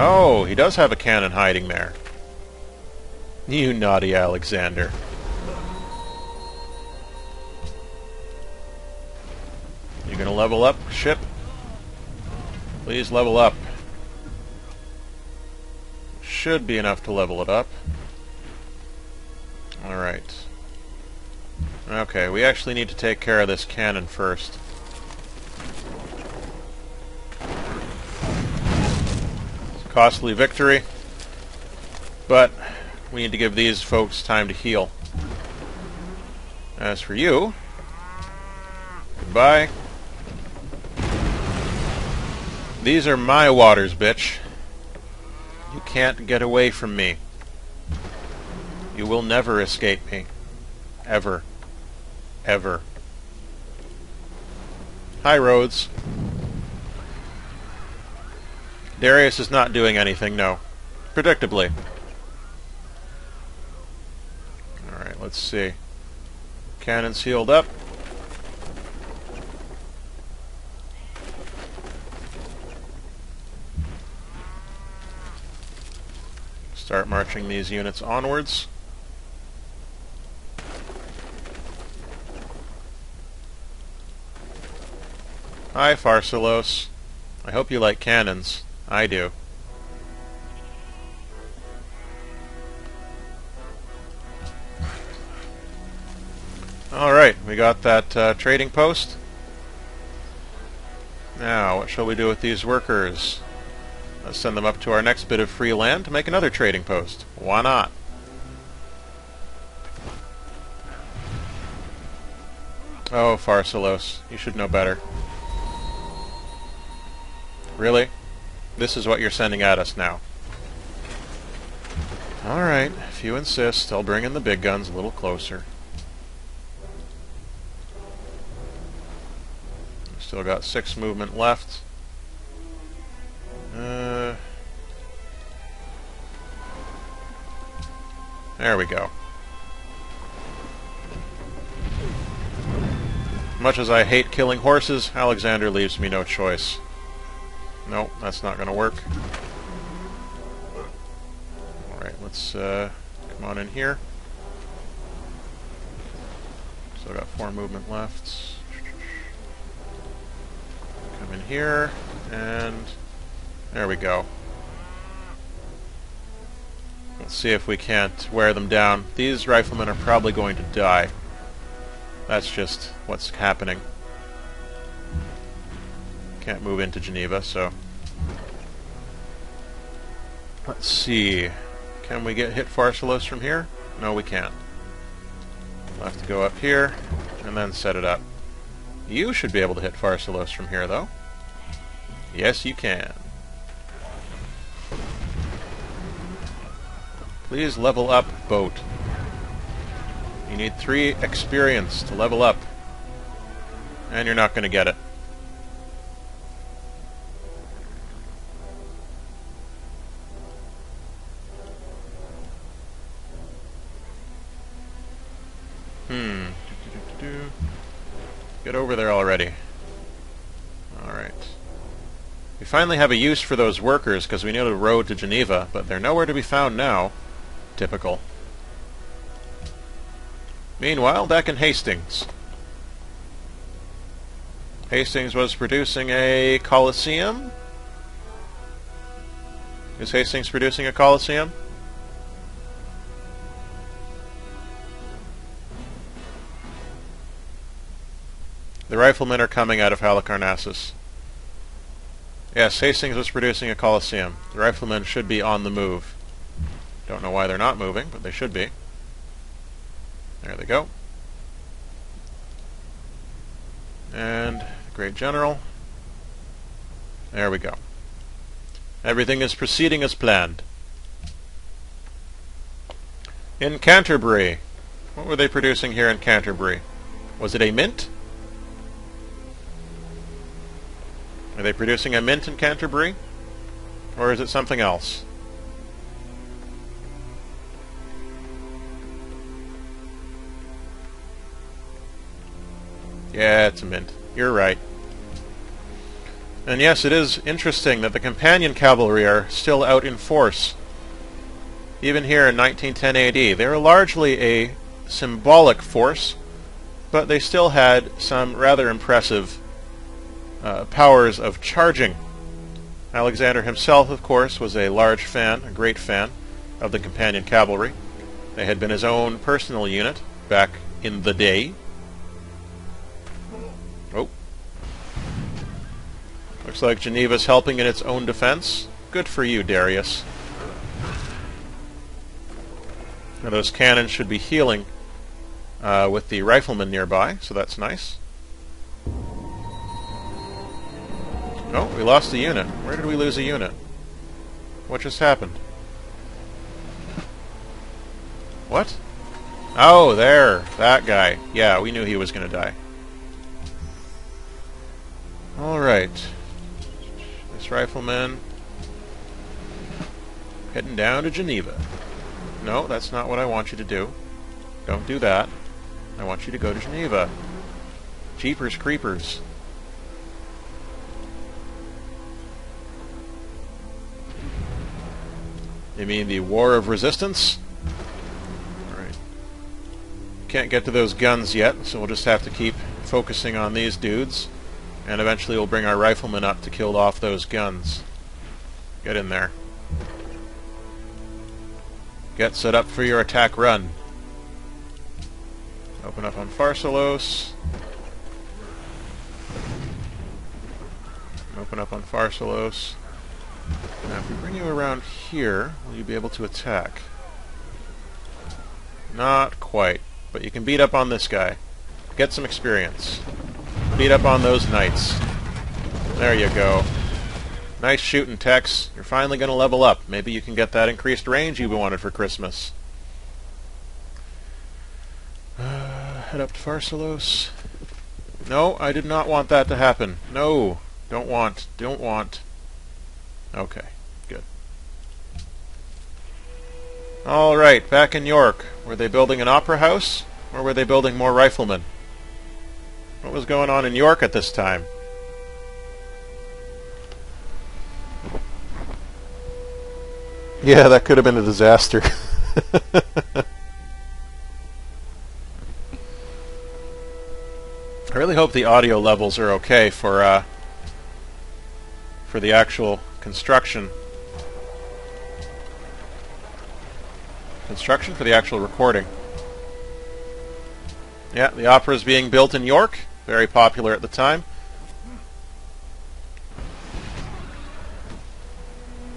Oh, he does have a cannon hiding there. You naughty Alexander. You gonna level up, ship? Please level up. Should be enough to level it up. Alright. Okay, we actually need to take care of this cannon first. It's a costly victory, but we need to give these folks time to heal. As for you, goodbye. These are my waters, bitch. You can't get away from me. You will never escape me. Ever. Ever. Hi, Rhodes. Darius is not doing anything, no. Predictably. Alright, let's see. Cannon's healed up. Start marching these units onwards. Hi, Pharsalos. I hope you like cannons. I do. Alright, we got that trading post. Now, what shall we do with these workers? Let's send them up to our next bit of free land to make another trading post. Why not? Oh, Pharsalos, you should know better. Really? This is what you're sending at us now. Alright, if you insist, I'll bring in the big guns a little closer. Still got 6 movement left. There we go. Much as I hate killing horses, Alexander leaves me no choice. Nope, that's not going to work. Alright, let's come on in here. Still got 4 movement left. Come in here, and there we go. Let's see if we can't wear them down. These riflemen are probably going to die. That's just what's happening. Can't move into Geneva, so... Let's see. Can we hit Pharsalos from here? No, we can't. We'll have to go up here, and then set it up. You should be able to hit Pharsalos from here, though. Yes, you can. Please level up, boat. You need 3 experience to level up. And you're not going to get it. Get over there already. Alright. We finally have a use for those workers because we know the road to Geneva, but they're nowhere to be found now. Typical. Meanwhile, back in Hastings. Hastings was producing a Colosseum? Is Hastings producing a Colosseum? The riflemen are coming out of Halicarnassus. Yes, Hastings was producing a Colosseum. The riflemen should be on the move. Don't know why they're not moving, but they should be. There they go. And the Great General. There we go. Everything is proceeding as planned. In Canterbury. What were they producing here in Canterbury? Was it a mint? Are they producing a mint in Canterbury? Or is it something else? Yeah, it's a mint. You're right. And yes, it is interesting that the companion cavalry are still out in force. Even here in 1910 AD, they were largely a symbolic force, but they still had some rather impressive powers of charging. Alexander himself, of course, was a large fan, a great fan, of the companion cavalry. They had been his own personal unit back in the day. Oh. Looks like Geneva's helping in its own defense. Good for you, Darius. Now those cannons should be healing with the riflemen nearby, so that's nice. Oh, we lost a unit. Where did we lose a unit? What just happened? What? Oh, there. That guy. Yeah, we knew he was going to die. Alright. This rifleman heading down to Geneva. No, that's not what I want you to do. Don't do that. I want you to go to Geneva. Jeepers creepers. You mean the War of Resistance? Alright. Can't get to those guns yet, so we'll just have to keep focusing on these dudes. And eventually we'll bring our riflemen up to kill off those guns. Get in there. Get set up for your attack run. Open up on Pharsalos. Open up on Pharsalos. Now if we bring you around here, will you be able to attack? Not quite, but you can beat up on this guy. Get some experience. Beat up on those knights. There you go. Nice shooting, Tex. You're finally going to level up. Maybe you can get that increased range you wanted for Christmas. Head up to Pharsalos. No, I did not want that to happen. No, don't want. Don't want. Okay, good. Alright, back in York. Were they building an opera house? Or were they building more riflemen? What was going on in York at this time? Yeah, that could have been a disaster. I really hope the audio levels are okay for the actual construction. Construction for the actual recording. Yeah, the opera is being built in York. Very popular at the time.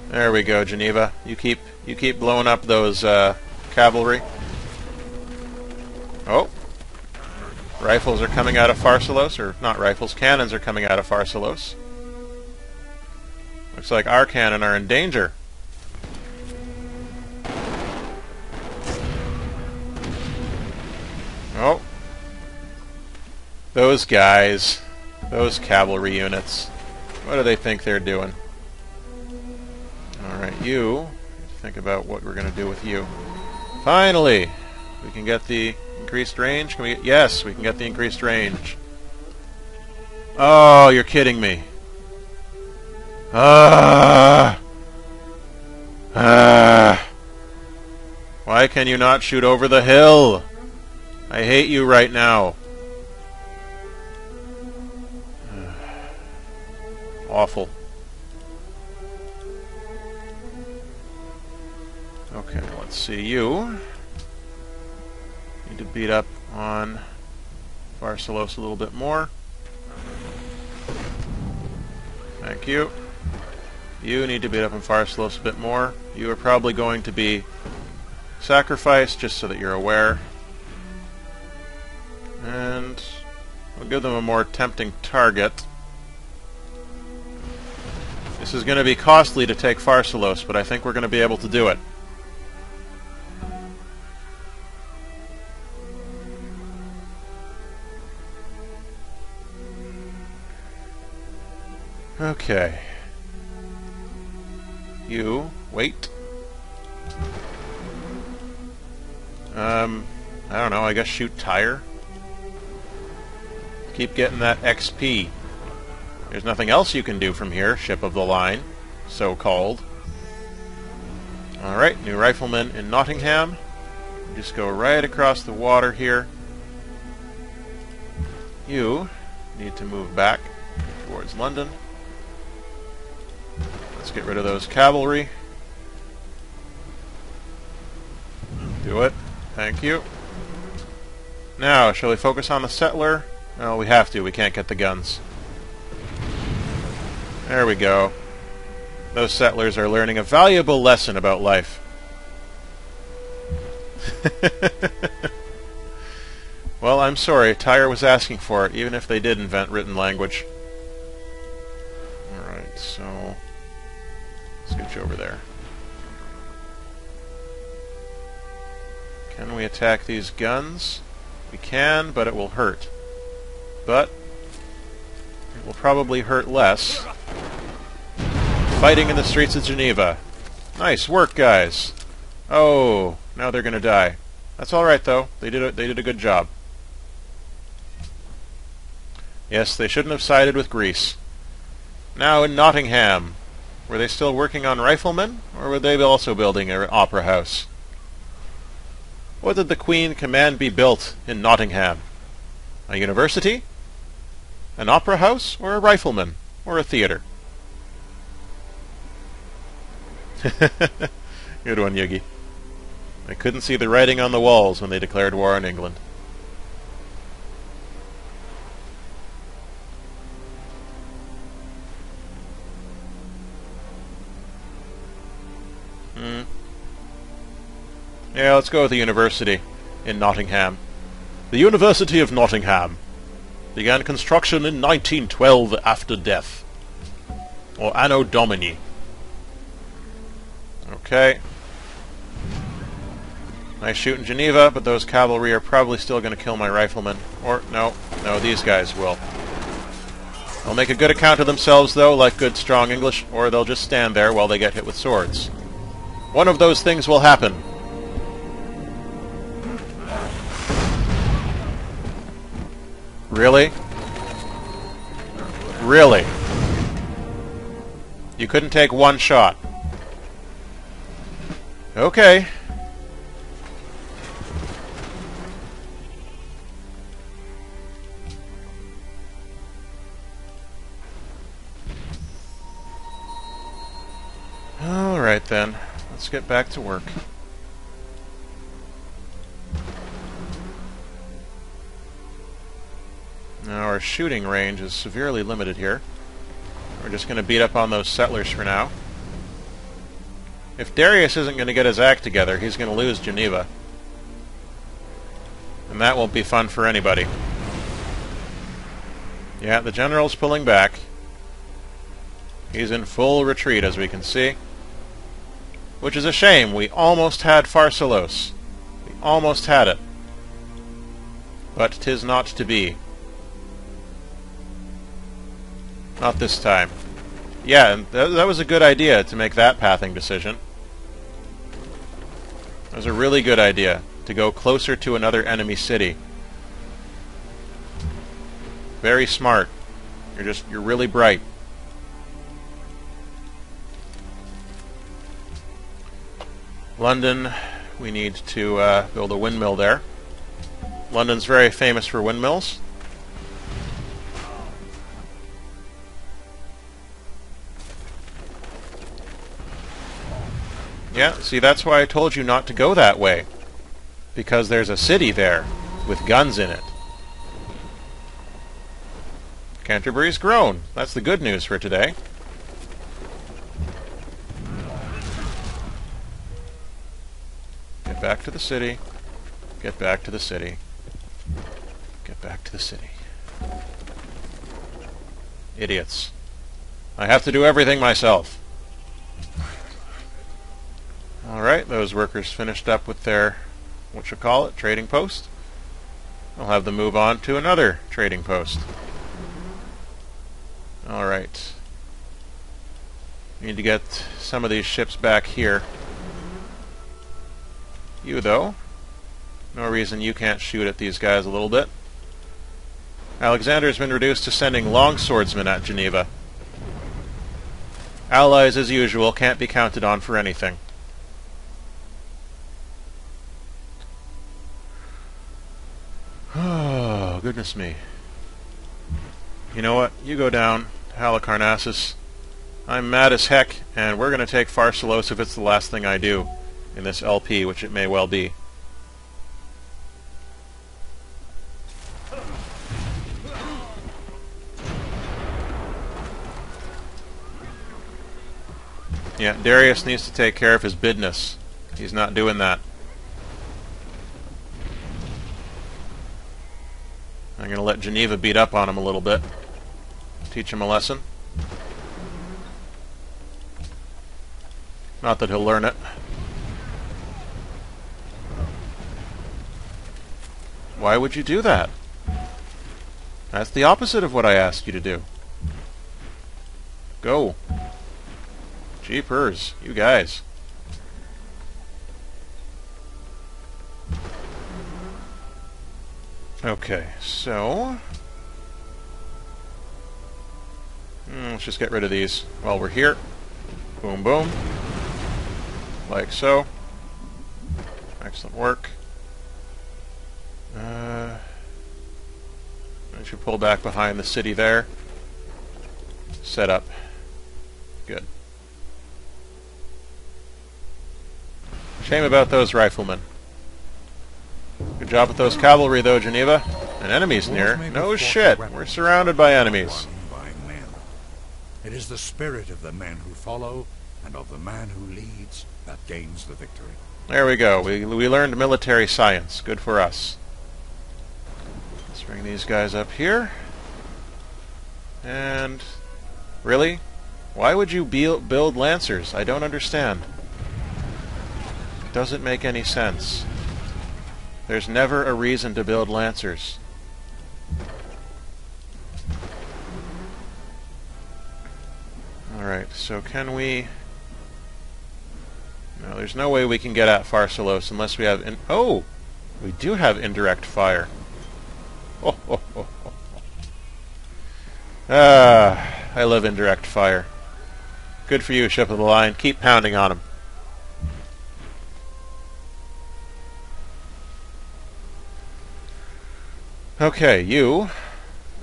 There we go, Geneva. You keep blowing up those cavalry. Oh. Rifles are coming out of Pharsalos, or not rifles, cannons are coming out of Pharsalos. Looks like our cannon are in danger. Oh. Those guys. Those cavalry units. What do they think they're doing? Alright, you. Think about what we're going to do with you. Finally! We can get the increased range. Can we get... Yes, we can get the increased range. Oh, you're kidding me. Why can you not shoot over the hill? I hate you right now. Awful. Okay, let's see. You need to beat up on Pharsalos a little bit more. Thank you. You need to beat up on Pharsalos a bit more. You are probably going to be sacrificed, just so that you're aware. And we'll give them a more tempting target. This is going to be costly to take Pharsalos, but I think we're going to be able to do it. Okay. You, wait. I don't know, I guess shoot tire. Keep getting that XP. There's nothing else you can do from here, ship of the line, so-called. Alright, new riflemen in Nottingham. Just go right across the water here. You need to move back towards London. Let's get rid of those cavalry. Do it. Thank you. Now, shall we focus on the settler? No, we have to. We can't get the guns. There we go. Those settlers are learning a valuable lesson about life. Well, I'm sorry. Tyre was asking for it, even if they did invent written language. Alright, so... let's get you over there. Can we attack these guns? We can, but it will hurt. But it will probably hurt less fighting in the streets of Geneva. Nice work, guys. Oh, now they're going to die. That's all right, though. They did a good job. Yes, they shouldn't have sided with Greece. Now in Nottingham, were they still working on riflemen, or were they also building an opera house? What did the Queen command be built in Nottingham? A university? An opera house? Or a rifleman? Or a theater? Good one, Yugi. I couldn't see the writing on the walls when they declared war on England. Yeah, let's go with the university in Nottingham. The University of Nottingham began construction in 1912 after death. Or Anno Domini. Okay. Nice shoot in Geneva, but those cavalry are probably still going to kill my riflemen. Or, no, these guys will. They'll make a good account of themselves, though, like good strong English, or they'll just stand there while they get hit with swords. One of those things will happen. Really? Really? You couldn't take one shot. Okay. Alright then. Let's get back to work. Now our shooting range is severely limited here. We're just going to beat up on those settlers for now. If Darius isn't going to get his act together, he's going to lose Geneva. And that won't be fun for anybody. Yeah, the general's pulling back. He's in full retreat, as we can see. Which is a shame. We almost had Pharsalos. We almost had it. But 'tis not to be. Not this time. Yeah, and that was a good idea to make that pathing decision. It was a really good idea to go closer to another enemy city. Very smart. You're really bright. London, we need to build a windmill there. London's very famous for windmills. Yeah, see, that's why I told you not to go that way. Because there's a city there with guns in it. Canterbury's grown. That's the good news for today. Get back to the city. Get back to the city. Get back to the city. Idiots. I have to do everything myself. Alright, those workers finished up with their, trading post. I'll have them move on to another trading post. Alright. Need to get some of these ships back here. You, though. No reason you can't shoot at these guys a little bit. Alexander's been reduced to sending longswordsmen at Geneva. Allies, as usual, can't be counted on for anything. Oh, goodness me. You know what? You go down, Halicarnassus. I'm mad as heck, and we're going to take Pharsalos if it's the last thing I do in this LP, which it may well be. Yeah, Darius needs to take care of his business. He's not doing that. I'm going to let Geneva beat up on him a little bit. Teach him a lesson. Not that he'll learn it. Why would you do that? That's the opposite of what I asked you to do. Go. Jeepers, you guys. Okay, so... let's just get rid of these while we're here. Boom, boom. Like so. Excellent work. I should pull back behind the city there. Set up. Good. Shame about those riflemen. Good job with those cavalry, though, Geneva. An enemy's near. No shit. We're surrounded by enemies. It is the spirit of the men who follow and of the man who leads that gains the victory. There we go. We learned military science. Good for us. Let's bring these guys up here. And... really? Why would you build Lancers? I don't understand. It doesn't make any sense. There's never a reason to build Lancers. Alright, so can we... no, there's no way we can get at Pharsalos unless we have... oh! We do have indirect fire. Oh, oh, oh, oh. I love indirect fire. Good for you, Ship of the Line. Keep pounding on him. Okay, you.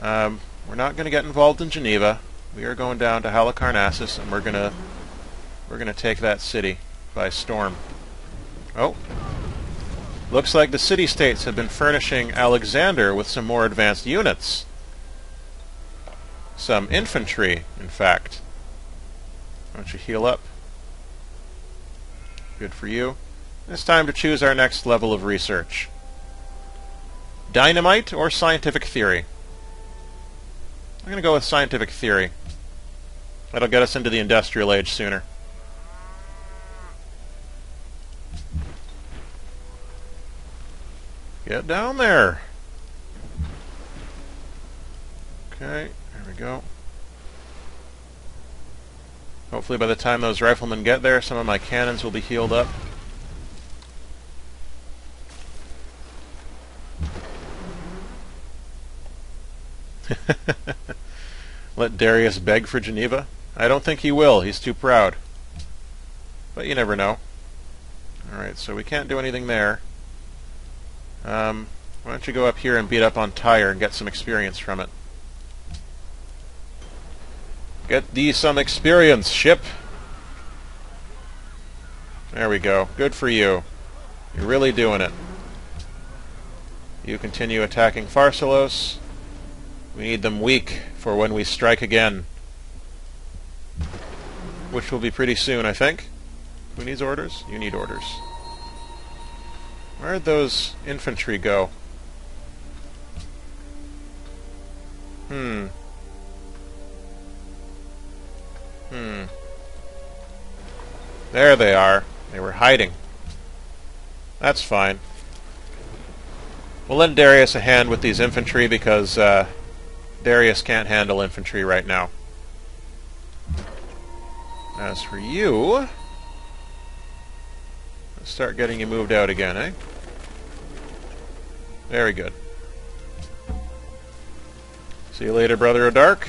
We're not going to get involved in Geneva. We are going down to Halicarnassus, and we're gonna take that city by storm. Oh, looks like the city-states have been furnishing Alexander with some more advanced units. Some infantry, in fact. Why don't you heal up? Good for you. It's time to choose our next level of research. Dynamite or scientific theory? I'm going to go with scientific theory. That'll get us into the industrial age sooner. Get down there! Okay, there we go. Hopefully by the time those riflemen get there, some of my cannons will be healed up. Let Darius beg for Geneva? I don't think he will. He's too proud. But you never know. Alright, so we can't do anything there. Why don't you go up here and beat up on Tyre and get some experience from it? Get thee some experience, ship! There we go. Good for you. You're really doing it. You continue attacking Pharsalos. We need them weak for when we strike again. Which will be pretty soon, I think. Who needs orders? You need orders. Where'd those infantry go? There they are. They were hiding. That's fine. We'll lend Darius a hand with these infantry because Darius can't handle infantry right now. As for you, let's start getting you moved out again, eh? Very good. See you later, Brother of Dark.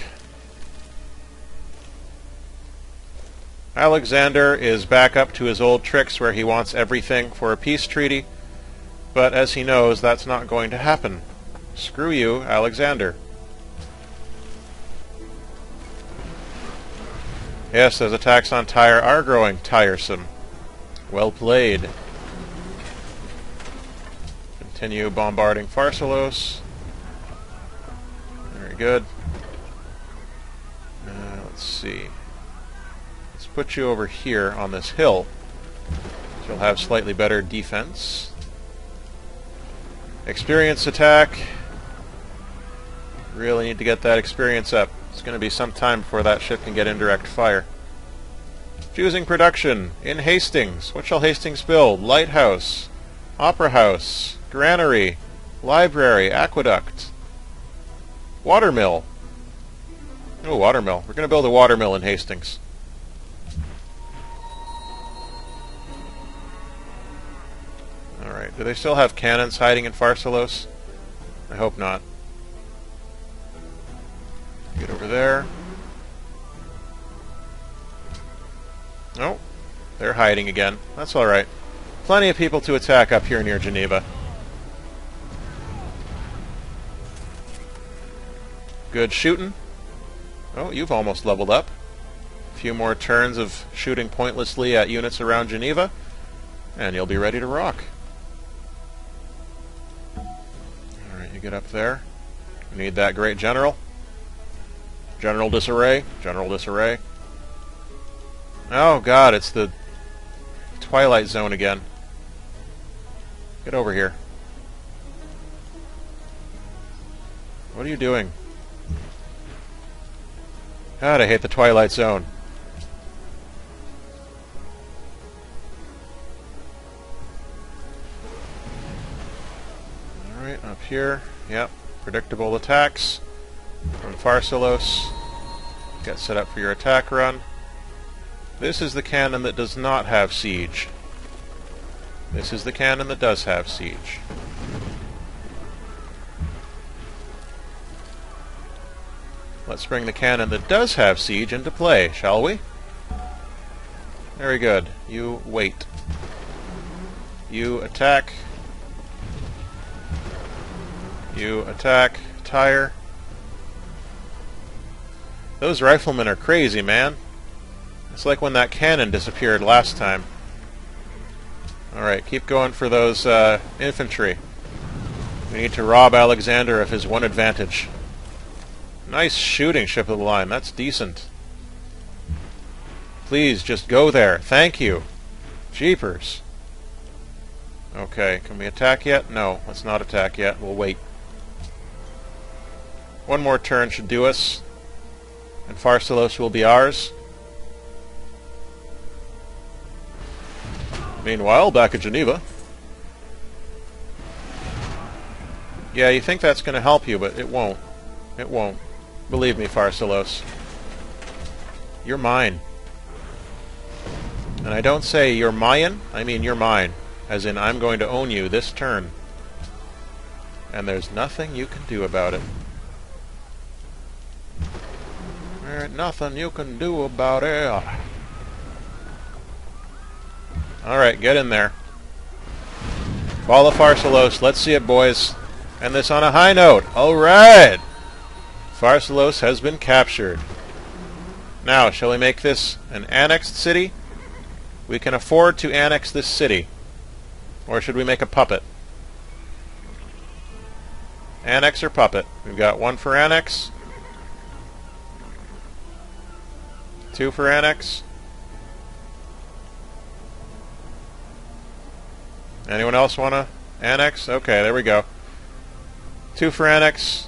Alexander is back up to his old tricks where he wants everything for a peace treaty, but as he knows, that's not going to happen. Screw you, Alexander. Yes, those attacks on Tyre are growing tiresome. Well played. Continue bombarding Pharsalos. Very good. Let's see. Let's put you over here on this hill. So you'll have slightly better defense. Experience attack. Really need to get that experience up. It's going to be some time before that ship can get indirect fire. Fusing production in Hastings. What shall Hastings build? Lighthouse, Opera House, Granary, Library, Aqueduct, Watermill. Oh, watermill. We're going to build a watermill in Hastings. Alright, do they still have cannons hiding in Pharsalos? I hope not. Get over there. No, they're hiding again. That's alright. Plenty of people to attack up here near Geneva. Good shooting. Oh, you've almost leveled up. A few more turns of shooting pointlessly at units around Geneva, and you'll be ready to rock. Alright, you get up there. We need that great general. General disarray. General disarray. Oh god, it's the Twilight Zone again. Get over here. What are you doing? God, I hate the Twilight Zone. Alright, up here. Yep, predictable attacks from Pharsalos. Get set up for your attack run. This is the cannon that does not have siege. This is the cannon that does have siege. Let's bring the cannon that does have siege into play, shall we? Very good. You wait. You attack. You attack. Tyre. Those riflemen are crazy, man. It's like when that cannon disappeared last time. Alright, keep going for those infantry. We need to rob Alexander of his one advantage. Nice shooting, Ship of the Line. That's decent. Please, just go there. Thank you. Jeepers. Okay, can we attack yet? No, let's not attack yet. We'll wait. One more turn should do us. And Pharsalos will be ours. Meanwhile, back at Geneva. Yeah, you think that's going to help you, but it won't. It won't. Believe me, Pharsalos. You're mine. And I don't say you're mine, I mean you're mine. As in, I'm going to own you this turn. And there's nothing you can do about it. There's nothing you can do about it. Alright, get in there. Follow Pharsalos. Let's see it, boys. And this on a high note. Alright! Pharsalos has been captured. Now, shall we make this an annexed city? We can afford to annex this city. Or should we make a puppet? Annex or puppet? We've got one for annex. Two for annex. Anyone else want to annex? Okay, there we go. Two for annex.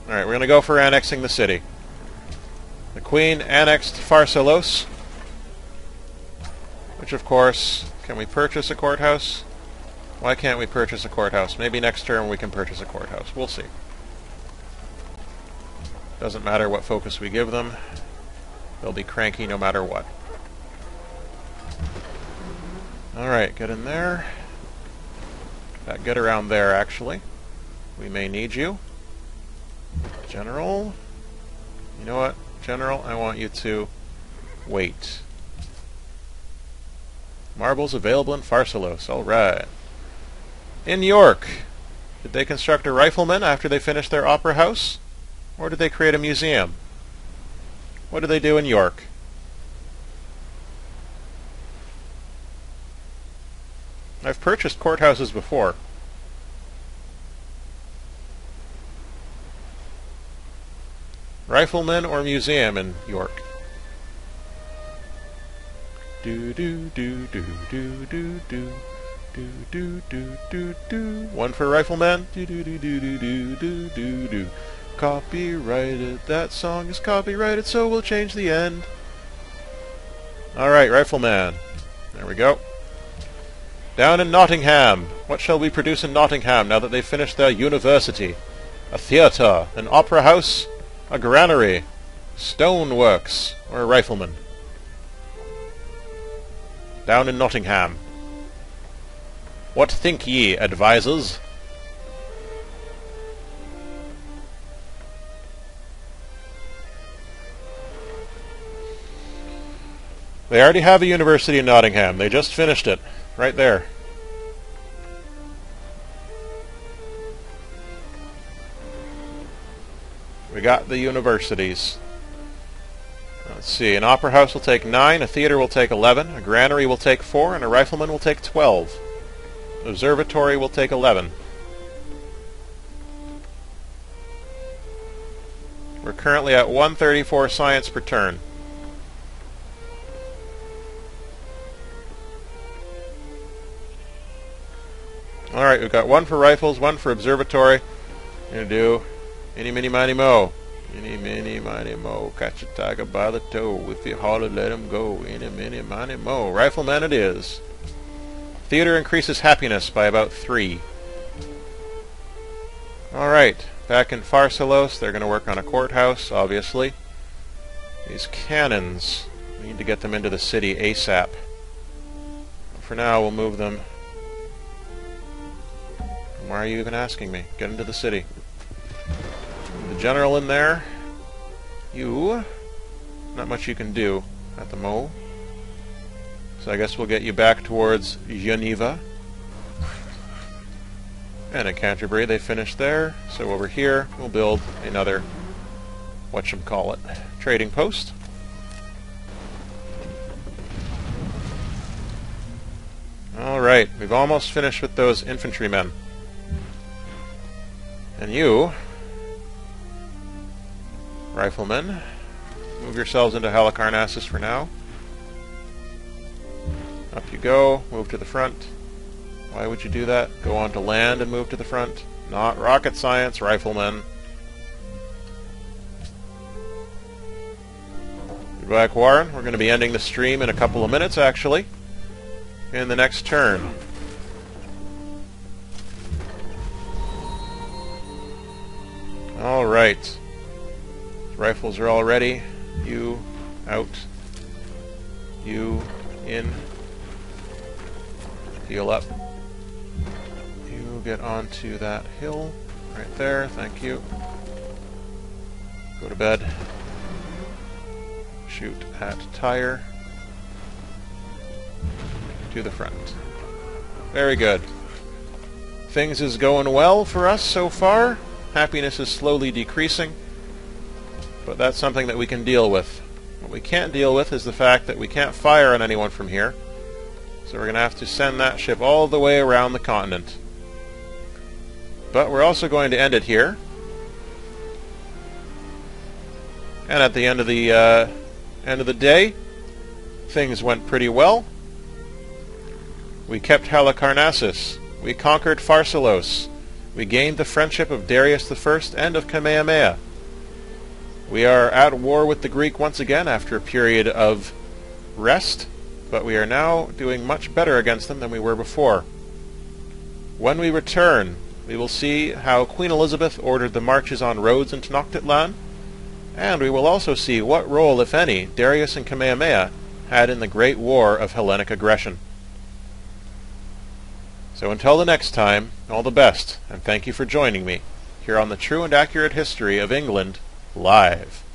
Alright, we're going to go for annexing the city. The Queen annexed Pharsalos. Which, of course, can we purchase a courthouse? Why can't we purchase a courthouse? Maybe next turn we can purchase a courthouse. We'll see. Doesn't matter what focus we give them. They'll be cranky no matter what. Alright, get in there. Get around there, actually. We may need you. General. You know what, General? I want you to wait. Marbles available in Pharsalos. Alright. In York, did they construct a rifleman after they finished their opera house? Or did they create a museum? What did they do in York? I've purchased courthouses before. Rifleman or museum in York? Do do do do do do do do do do do do. One for rifleman. Do do do do do do do do do. Copyrighted. That song is copyrighted, so we'll change the end. Alright, rifleman. There we go. Down in Nottingham. What shall we produce in Nottingham now that they've finished their university? A theatre, an opera house, a granary, stoneworks, or a rifleman? Down in Nottingham. What think ye, advisers? They already have a university in Nottingham. They just finished it. Right there. We got the universities. Let's see. An opera house will take 9, a theater will take 11, a granary will take 4, and a rifleman will take 12. An observatory will take 11. We're currently at 134 science per turn. Alright, we've got 1 for rifles, 1 for observatory. We're going to do Eeny, miny, miny, mo. Eeny, miny, miny, mo. Catch a tiger by the toe. If you holler, let him go. Eeny, miny, miny, mo. Rifleman it is. Theater increases happiness by about 3. Alright, back in Pharsalos, they're going to work on a courthouse, obviously. These cannons, we need to get them into the city ASAP. For now, we'll move them. Why are you even asking me? Get into the city. The general in there. You. Not much you can do at the mo. So I guess we'll get you back towards Geneva. And in Canterbury they finished there. So over here we'll build another, whatchamacallit, trading post. Alright, we've almost finished with those infantrymen. And you, riflemen, move yourselves into Halicarnassus for now. Up you go, move to the front. Why would you do that? Go on to land and move to the front. Not rocket science, riflemen. Goodbye, Quarren. We're going to be ending the stream in a couple of minutes, actually. In the next turn. Alright. Rifles are all ready. You out. You in. Heal up. You get onto that hill. Right there. Thank you. Go to bed. Shoot at tire. To the front. Very good. Things is going well for us so far. Happiness is slowly decreasing, but that's something that we can deal with. What we can't deal with is the fact that we can't fire on anyone from here, so we're going to have to send that ship all the way around the continent. But we're also going to end it here, and at the end of the day, things went pretty well. We kept Halicarnassus. We conquered Pharsalos. We gained the friendship of Darius I and of Kamehameha. We are at war with the Greek once again after a period of rest, but we are now doing much better against them than we were before. When we return, we will see how Queen Elizabeth ordered the marches on Rhodes and Tenochtitlan, and we will also see what role, if any, Darius and Kamehameha had in the Great War of Hellenic aggression. So until the next time, all the best, and thank you for joining me here on the True and Accurate History of England Live.